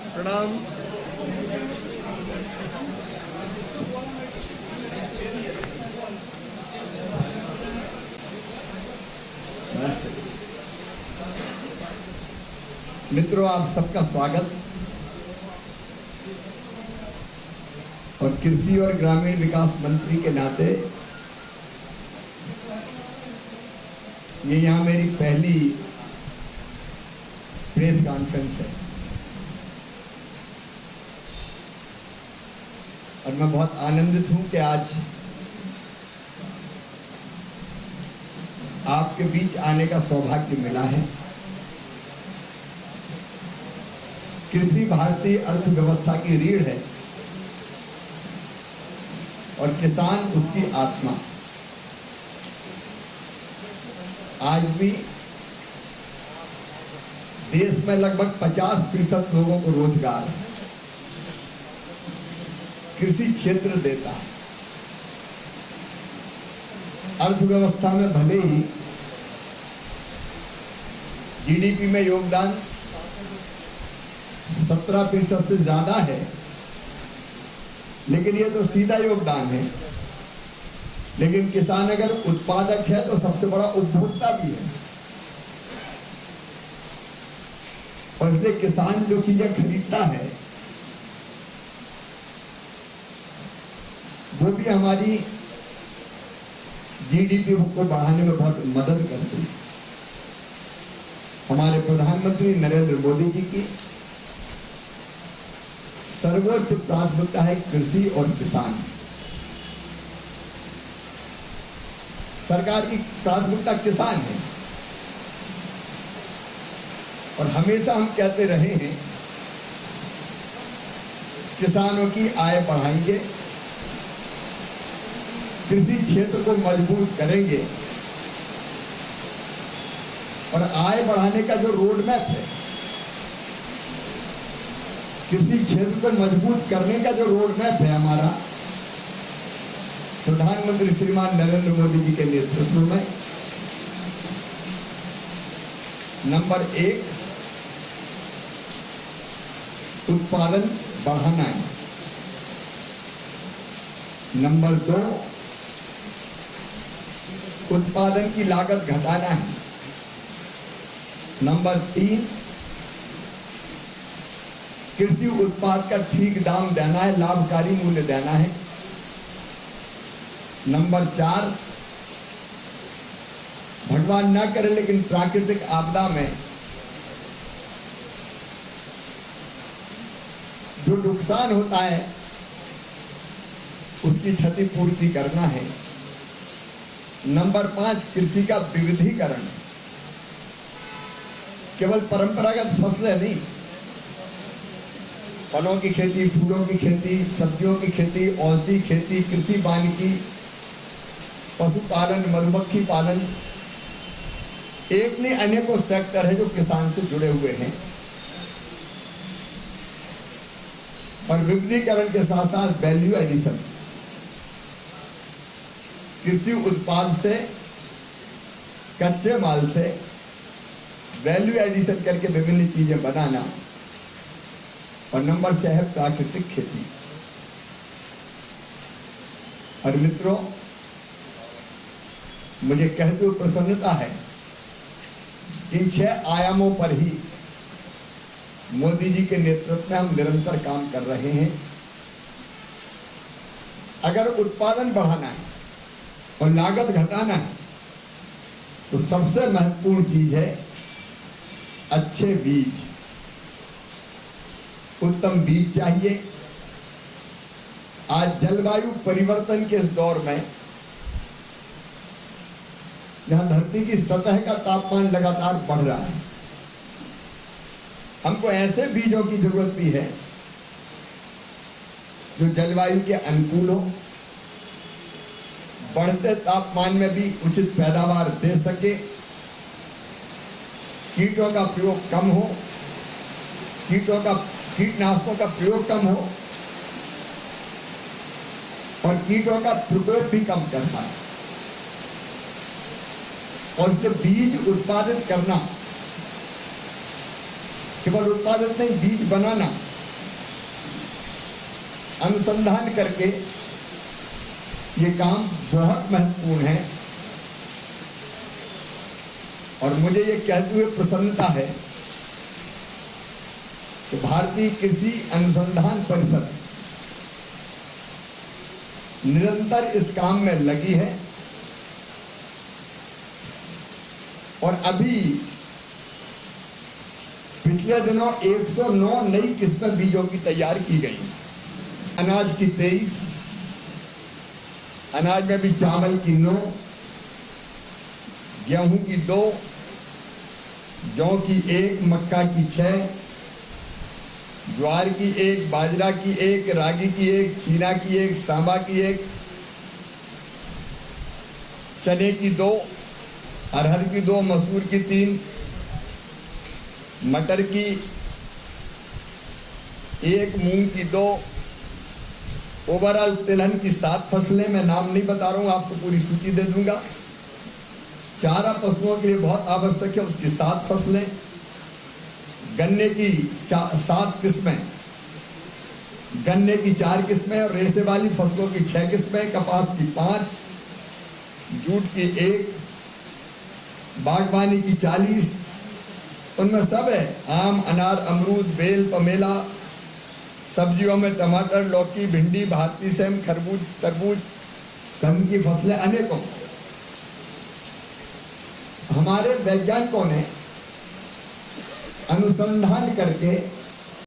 प्रणाम। मित्रों, आप सबका स्वागत। और कृषि और ग्रामीण विकास मंत्री के नाते ये यहाँ मेरी पहली प्रेस कॉन्फ्रेंस है और मैं बहुत आनंदित हूं कि आज आपके बीच आने का सौभाग्य मिला है। कृषि भारतीय अर्थव्यवस्था की रीढ़ है और किसान उसकी आत्मा। आज भी देश में लगभग 50% लोगों को रोजगार कृषि क्षेत्र देता है। अर्थव्यवस्था में भले ही जीडीपी में योगदान 17% से ज्यादा है, लेकिन ये तो सीधा योगदान है। लेकिन किसान अगर उत्पादक है तो सबसे बड़ा उपभोक्ता भी है। और इसलिए किसान जो चीजें खरीदता है वो भी हमारी जीडीपी को बढ़ाने में बहुत मदद करती है। हमारे प्रधानमंत्री नरेंद्र मोदी जी की सर्वोच्च प्राथमिकता है कृषि और किसान। सरकार की प्राथमिकता किसान है और हमेशा हम कहते रहे हैं किसानों की आय बढ़ाएंगे, कृषि क्षेत्र को मजबूत करेंगे और आय बढ़ाने का जो रोड मैप है, कृषि क्षेत्र को मजबूत करने का जो रोड मैप है हमारा, प्रधानमंत्री श्रीमान नरेंद्र मोदी जी के नेतृत्व में नंबर 1 उत्पादन बढ़ाना है, नंबर 2 उत्पादन की लागत घटाना है, नंबर 3 कृषि उत्पाद का ठीक दाम देना है, लाभकारी मूल्य देना है, नंबर 4 भगवान ना करे लेकिन प्राकृतिक आपदा में जो नुकसान होता है उसकी क्षतिपूर्ति करना है, नंबर 5 कृषि का विविधीकरण। केवल परंपरागत फसलें नहीं, फलों की खेती, फूलों की खेती, सब्जियों की खेती, औषधि खेती, कृषि वानिकी, पशुपालन, मधुमक्खी पालन, एक नहीं अनेकों सेक्टर है जो किसान से जुड़े हुए हैं। और विविधीकरण के साथ साथ वैल्यू एडिशन, कृषि उत्पाद से, कच्चे माल से वैल्यू एडिशन करके विभिन्न चीजें बनाना। और नंबर 6 है प्राकृतिक खेती। और मित्रों, मुझे कहते हुए प्रसन्नता है इन 6 आयामों पर ही मोदी जी के नेतृत्व में हम निरंतर काम कर रहे हैं। अगर उत्पादन बढ़ाना है और लागत घटाना है तो सबसे महत्वपूर्ण चीज है अच्छे बीज। उत्तम बीज चाहिए। आज जलवायु परिवर्तन के इस दौर में जहां धरती की सतह का तापमान लगातार बढ़ रहा है, हमको ऐसे बीजों की जरूरत भी है जो जलवायु के अनुकूल हो, बढ़ते तापमान में भी उचित पैदावार दे सके, कीटों का प्रयोग कम हो, कीटनाशकों का प्रयोग कम हो और कीटों का प्रकोप भी कम करता है। और जब बीज उत्पादित करना केवल उत्पादित नहीं, बीज बनाना, अनुसंधान करके ये काम बहुत महत्वपूर्ण है। और मुझे ये कहते हुए प्रसन्नता है कि भारतीय कृषि अनुसंधान परिषद निरंतर इस काम में लगी है और अभी पिछले दिनों 109 नई किस्में बीजों की तैयार की गई। अनाज की 23, अनाज में भी चावल की 9, गेहूं की 2, जौ की 1, मक्का की 6, ज्वार की 1, बाजरा की 1, रागी की 1, चीना की 1, सांबा की 1, चने की 2, अरहर की 2, मसूर की 3, मटर की 1, मूंग की 2, ओवरऑल तिलहन की 7 फसलें। मैं नाम नहीं बता रहा हूं, आपको पूरी सूची दे दूंगा। चारा पशुओं के लिए बहुत आवश्यक है, उसकी 7 फसलें। गन्ने की 7 किस्में, गन्ने की 4 किस्में और रेशे वाली फसलों की 6 किस्में, कपास की 5, जूट की 1, बागवानी की 40, उनमें सब है आम, अनार, अमरूद, बेल, पमेला। सब्जियों में टमाटर, लौकी, भिंडी, भारतीय सेम, खरबूज, तरबूज, कंद की फसलें अनेकों। हमारे वैज्ञानिकों ने अनुसंधान करके